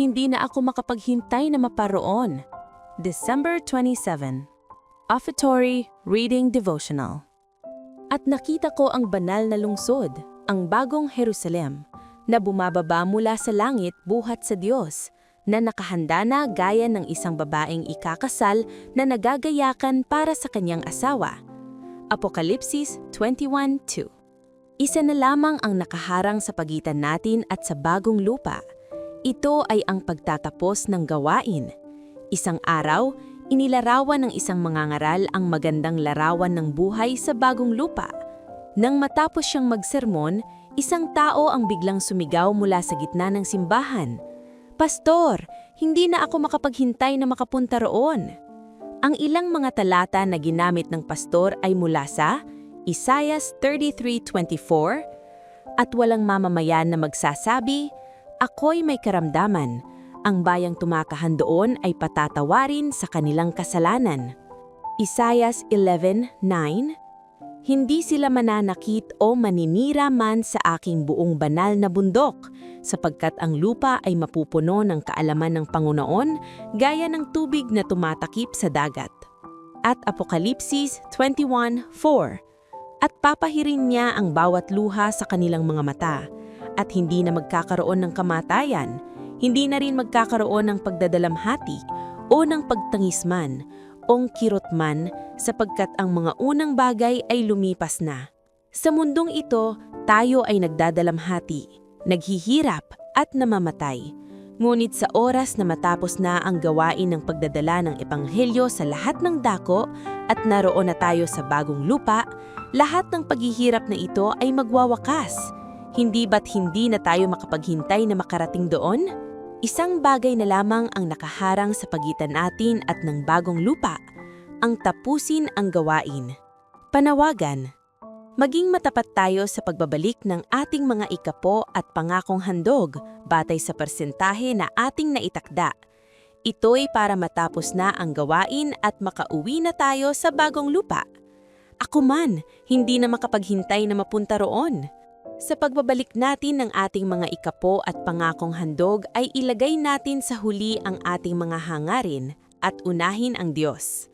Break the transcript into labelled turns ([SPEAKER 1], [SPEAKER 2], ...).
[SPEAKER 1] Hindi na ako makapaghintay na maparoon. December 27. Offertory Reading Devotional. At nakita ko ang banal na lungsod, ang bagong Jerusalem, na bumababa mula sa langit buhat sa Diyos, na nakahanda na gaya ng isang babaeng ikakasal na nagagayakan para sa kanyang asawa. Apokalipsis 21:2. Isa na lamang ang nakaharang sa pagitan natin at sa bagong lupa. Ito ay ang pagtatapos ng gawain. Isang araw, inilarawan ng isang mangangaral ang magandang larawan ng buhay sa bagong lupa. Nang matapos siyang magsermon, isang tao ang biglang sumigaw mula sa gitna ng simbahan. "Pastor, hindi na ako makapaghintay na makapunta roon." Ang ilang mga talata na ginamit ng pastor ay mula sa Isaiah 33:24, "At walang mamamayan na magsasabi, ako'y may karamdaman. Ang bayang tumakahan doon ay patatawarin sa kanilang kasalanan." Isaiah 11:9, "Hindi sila mananakit o maninira man sa aking buong banal na bundok, sapagkat ang lupa ay mapupuno ng kaalaman ng Panginoon gaya ng tubig na tumatakip sa dagat." At Apokalipsis 21:4, "At papahirin niya ang bawat luha sa kanilang mga mata, at hindi na magkakaroon ng kamatayan, hindi na rin magkakaroon ng pagdadalamhati o ng pagtangisman o kirot man, sapagkat ang mga unang bagay ay lumipas na." Sa mundong ito, tayo ay nagdadalamhati, naghihirap at namamatay. Ngunit sa oras na matapos na ang gawain ng pagdadala ng ebanghelyo sa lahat ng dako at naroon na tayo sa bagong lupa, lahat ng paghihirap na ito ay magwawakas. Hindi ba't hindi na tayo makapaghintay na makarating doon? Isang bagay na lamang ang nakaharang sa pagitan natin at ng bagong lupa, ang tapusin ang gawain. Panawagan. Maging matapat tayo sa pagbabalik ng ating mga ikapo at pangakong handog batay sa persentahe na ating naitakda. Ito'y para matapos na ang gawain at makauwi na tayo sa bagong lupa. Ako man, hindi na makapaghintay na mapunta roon. Sa pagbabalik natin ng ating mga ikapo at pangakong handog ay ilagay natin sa huli ang ating mga hangarin at unahin ang Diyos.